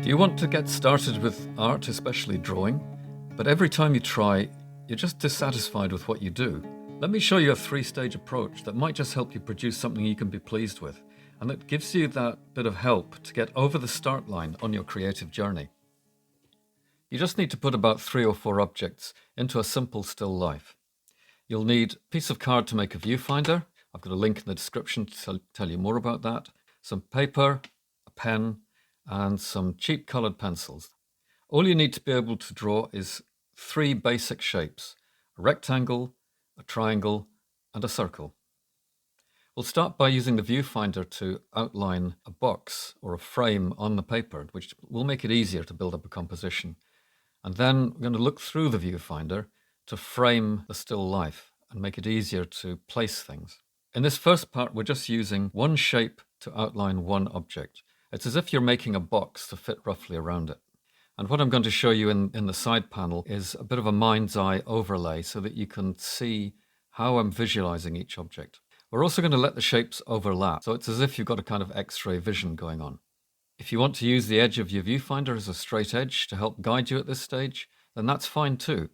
Do you want to get started with art, especially drawing? But every time you try, you're just dissatisfied with what you do. Let me show you a three-stage approach that might just help you produce something you can be pleased with, and that gives you that bit of help to get over the start line on your creative journey. You just need to put about 3 or 4 objects into a simple still life. You'll need a piece of card to make a viewfinder. I've got a link in the description to tell you more about that. Some paper, a pen, and some cheap coloured pencils. All you need to be able to draw is 3 basic shapes: a rectangle, a triangle, and a circle. We'll start by using the viewfinder to outline a box or a frame on the paper, which will make it easier to build up a composition. And then we're going to look through the viewfinder to frame the still life and make it easier to place things. In this first part, we're just using one shape to outline one object. It's as if you're making a box to fit roughly around it. And what I'm going to show you in the side panel is a bit of a mind's eye overlay so that you can see how I'm visualizing each object. We're also going to let the shapes overlap, so it's as if you've got a kind of X-ray vision going on. If you want to use the edge of your viewfinder as a straight edge to help guide you at this stage, then that's fine too.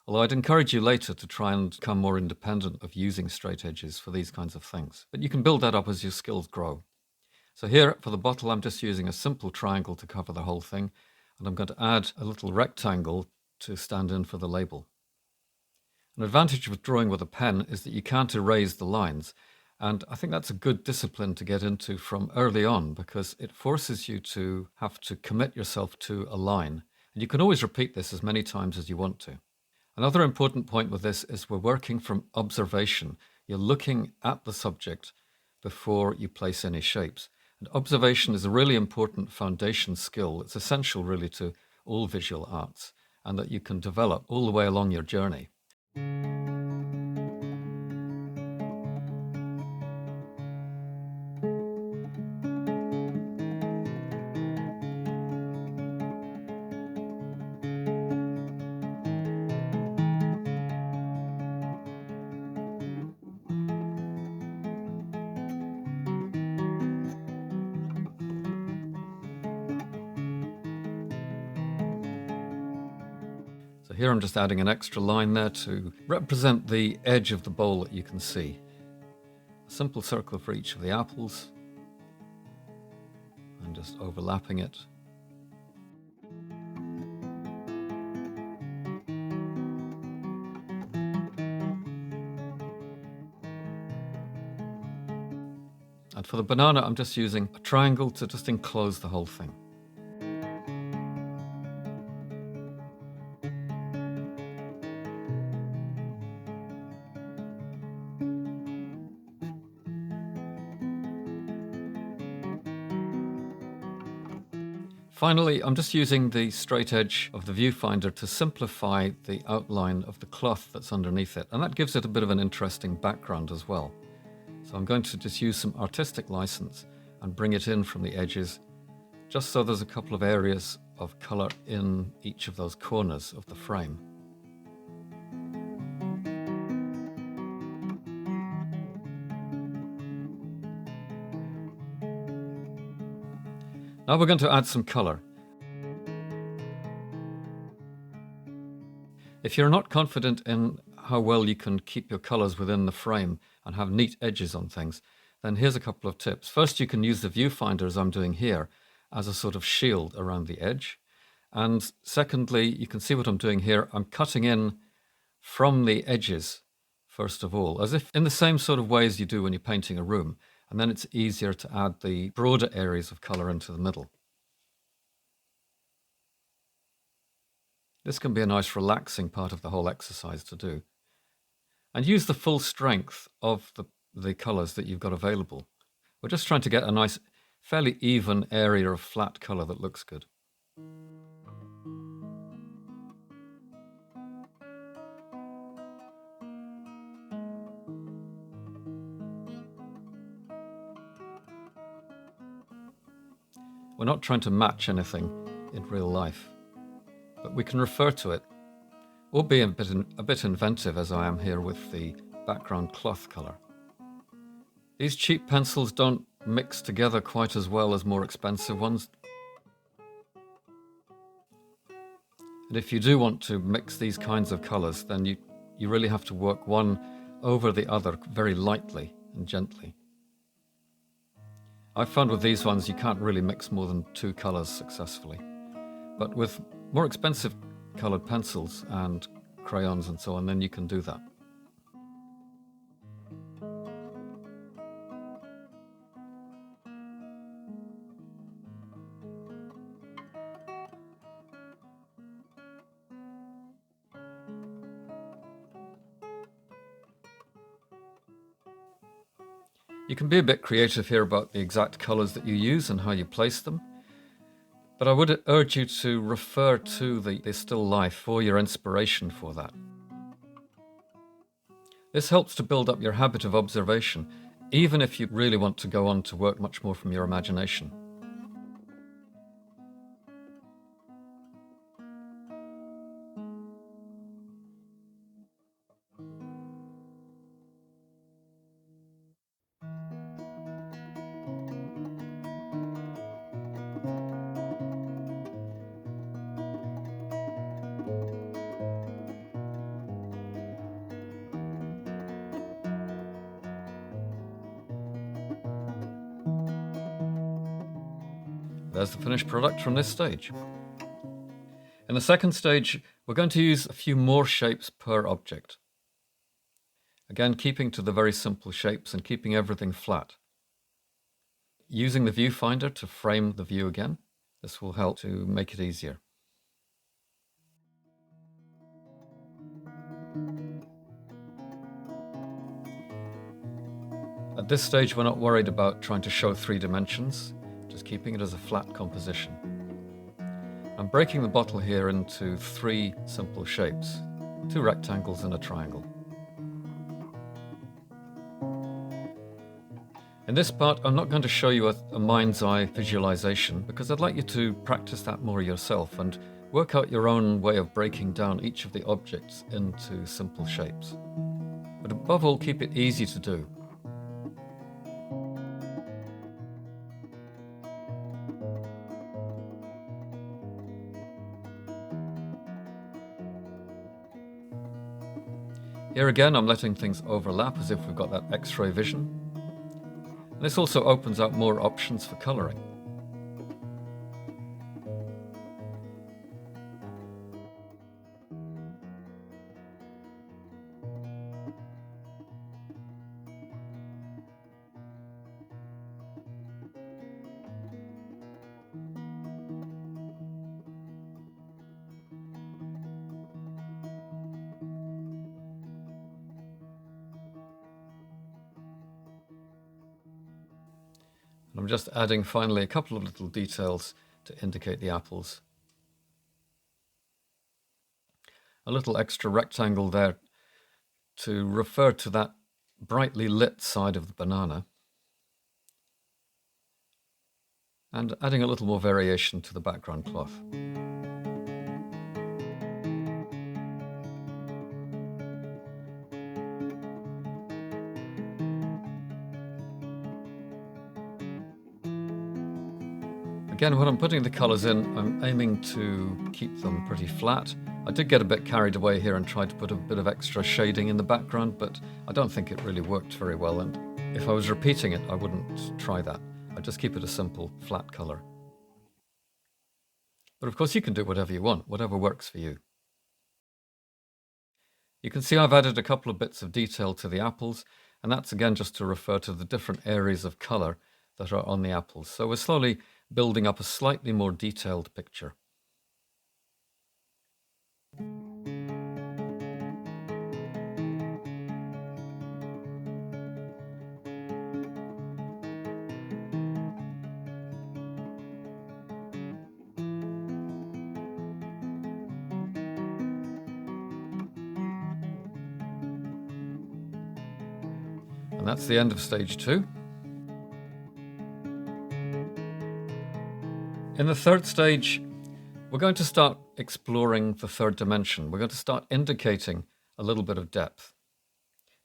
Although I'd encourage you later to try and become more independent of using straight edges for these kinds of things. But you can build that up as your skills grow. So here for the bottle, I'm just using a simple triangle to cover the whole thing, and I'm going to add a little rectangle to stand in for the label. An advantage with drawing with a pen is that you can't erase the lines, and I think that's a good discipline to get into from early on because it forces you to have to commit yourself to a line, and you can always repeat this as many times as you want to. Another important point with this is we're working from observation. You're looking at the subject before you place any shapes. And observation is a really important foundation skill. It's essential really to all visual arts and that you can develop all the way along your journey. So here I'm just adding an extra line there to represent the edge of the bowl that you can see. A simple circle for each of the apples and just overlapping it. And for the banana, I'm just using a triangle to just enclose the whole thing. Finally, I'm just using the straight edge of the viewfinder to simplify the outline of the cloth that's underneath it, and that gives it a bit of an interesting background as well. So I'm going to just use some artistic license and bring it in from the edges, just so there's a couple of areas of colour in each of those corners of the frame. Now we're going to add some colour. If you're not confident in how well you can keep your colours within the frame and have neat edges on things, then here's a couple of tips. First, you can use the viewfinder, as I'm doing here, as a sort of shield around the edge. And secondly, you can see what I'm doing here. I'm cutting in from the edges, first of all, as if in the same sort of way as you do when you're painting a room. And then it's easier to add the broader areas of colour into the middle. This can be a nice relaxing part of the whole exercise to do. And use the full strength of the colours that you've got available. We're just trying to get a nice, fairly even area of flat colour that looks good. We're not trying to match anything in real life, but we can refer to it, or be a bit inventive as I am here with the background cloth colour. These cheap pencils don't mix together quite as well as more expensive ones. And if you do want to mix these kinds of colors, then you really have to work one over the other very lightly and gently. I've found with these ones you can't really mix more than 2 colors successfully. But with more expensive colored pencils and crayons and so on, then you can do that. You can be a bit creative here about the exact colors that you use and how you place them, but I would urge you to refer to the still life for your inspiration for that. This helps to build up your habit of observation, even if you really want to go on to work much more from your imagination. There's the finished product from this stage. In the second stage, we're going to use a few more shapes per object. Again, keeping to the very simple shapes and keeping everything flat. Using the viewfinder to frame the view again, this will help to make it easier. At this stage, we're not worried about trying to show 3 dimensions, just keeping it as a flat composition. I'm breaking the bottle here into 3 simple shapes, 2 rectangles and a triangle. In this part, I'm not going to show you a mind's eye visualization because I'd like you to practice that more yourself and work out your own way of breaking down each of the objects into simple shapes. But above all, keep it easy to do. Here again, I'm letting things overlap as if we've got that X-ray vision. And this also opens out more options for colouring. I'm just adding finally a couple of little details to indicate the apples. A little extra rectangle there to refer to that brightly lit side of the banana. And adding a little more variation to the background cloth. Again, when I'm putting the colours in, I'm aiming to keep them pretty flat. I did get a bit carried away here and tried to put a bit of extra shading in the background, but I don't think it really worked very well, and if I was repeating it, I wouldn't try that. I'd just keep it a simple, flat colour. But of course you can do whatever you want, whatever works for you. You can see I've added a couple of bits of detail to the apples, and that's again just to refer to the different areas of colour that are on the apples. So we're slowly building up a slightly more detailed picture. And that's the end of stage 2. In the third stage, we're going to start exploring the third dimension. We're going to start indicating a little bit of depth.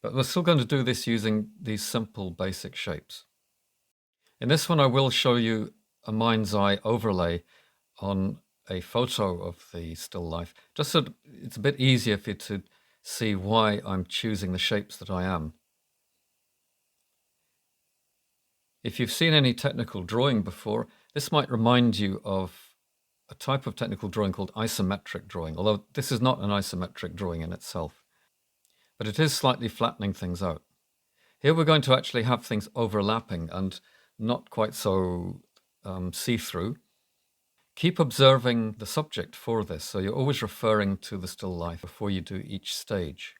But we're still going to do this using these simple basic shapes. In this one, I will show you a mind's eye overlay on a photo of the still life, just so it's a bit easier for you to see why I'm choosing the shapes that I am. If you've seen any technical drawing before, this might remind you of a type of technical drawing called isometric drawing, although this is not an isometric drawing in itself, but it is slightly flattening things out. Here we're going to actually have things overlapping and not quite so see-through. Keep observing the subject for this, so you're always referring to the still life before you do each stage.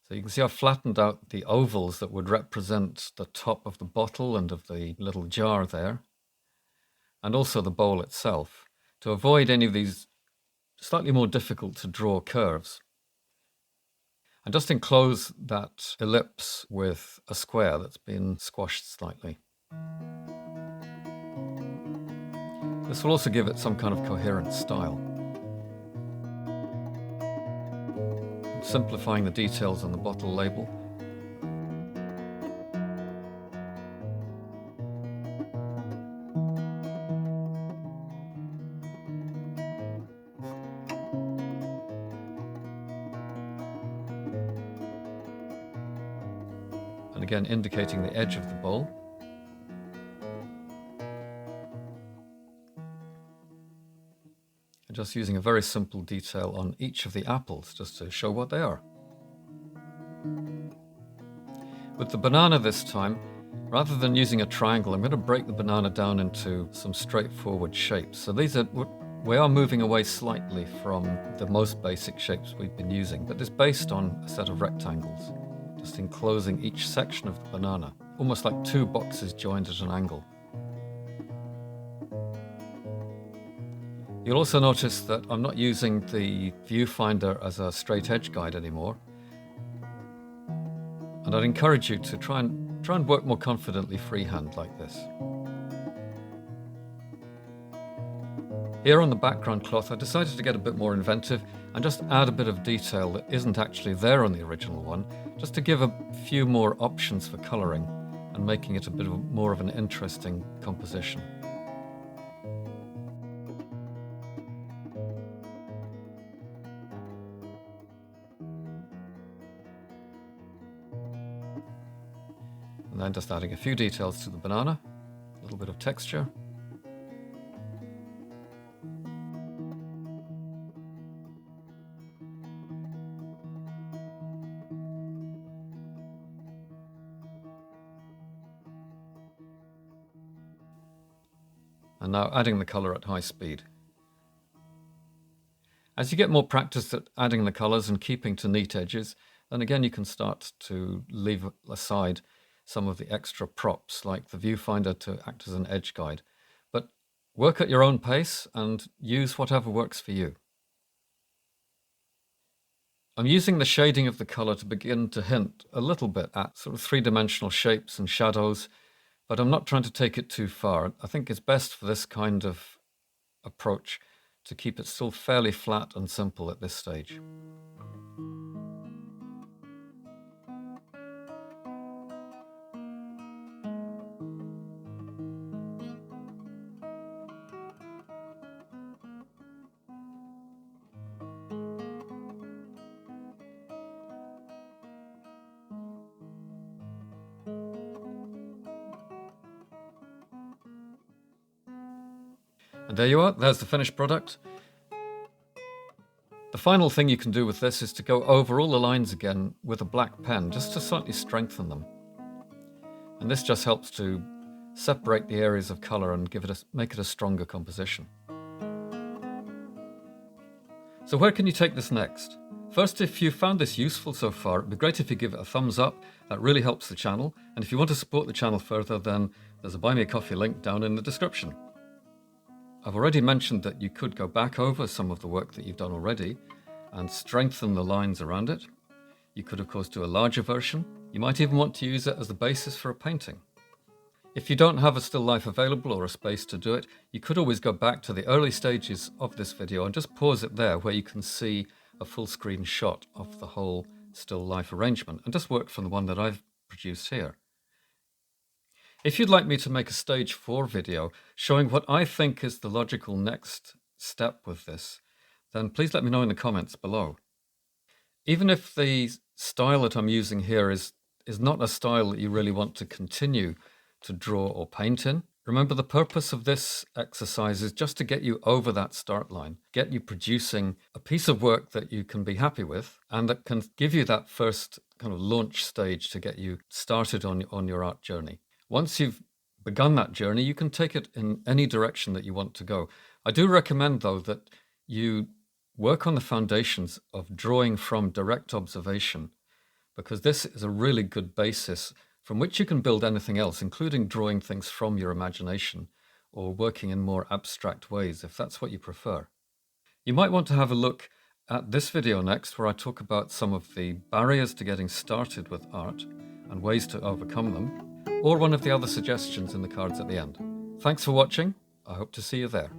So you can see I've flattened out the ovals that would represent the top of the bottle and of the little jar there, and also the bowl itself, to avoid any of these slightly more difficult to draw curves. And just enclose that ellipse with a square that's been squashed slightly. This will also give it some kind of coherent style. Simplifying the details on the bottle label. And again, indicating the edge of the bowl. And just using a very simple detail on each of the apples, just to show what they are. With the banana this time, rather than using a triangle, I'm going to break the banana down into some straightforward shapes. So we are moving away slightly from the most basic shapes we've been using, but it's based on a set of rectangles, just enclosing each section of the banana, almost like two boxes joined at an angle. You'll also notice that I'm not using the viewfinder as a straight edge guide anymore. And I'd encourage you to try and work more confidently freehand like this. Here on the background cloth, I decided to get a bit more inventive and just add a bit of detail that isn't actually there on the original one, just to give a few more options for colouring and making it a bit more of an interesting composition. And then just adding a few details to the banana, a little bit of texture. And now adding the colour at high speed. As you get more practice at adding the colours and keeping to neat edges, then again you can start to leave aside some of the extra props like the viewfinder to act as an edge guide. But work at your own pace and use whatever works for you. I'm using the shading of the colour to begin to hint a little bit at sort of three-dimensional shapes and shadows, but I'm not trying to take it too far. I think it's best for this kind of approach to keep it still fairly flat and simple at this stage. And there you are, there's the finished product. The final thing you can do with this is to go over all the lines again with a black pen, just to slightly strengthen them. And this just helps to separate the areas of colour and make it a stronger composition. So where can you take this next? First, if you found this useful so far, it'd be great if you give it a thumbs up. That really helps the channel. And if you want to support the channel further, then there's a Buy Me a Coffee link down in the description. I've already mentioned that you could go back over some of the work that you've done already and strengthen the lines around it. You could, of course, do a larger version. You might even want to use it as the basis for a painting. If you don't have a still life available or a space to do it, you could always go back to the early stages of this video and just pause it there where you can see a full screen shot of the whole still life arrangement and just work from the one that I've produced here. If you'd like me to make a stage 4 video showing what I think is the logical next step with this, then please let me know in the comments below. Even if the style that I'm using here is not a style that you really want to continue to draw or paint in, remember the purpose of this exercise is just to get you over that start line, get you producing a piece of work that you can be happy with and that can give you that first kind of launch stage to get you started on your art journey. Once you've begun that journey, you can take it in any direction that you want to go. I do recommend, though, that you work on the foundations of drawing from direct observation, because this is a really good basis from which you can build anything else, including drawing things from your imagination or working in more abstract ways, if that's what you prefer. You might want to have a look at this video next, where I talk about some of the barriers to getting started with art and ways to overcome them, or one of the other suggestions in the cards at the end. Thanks for watching. I hope to see you there.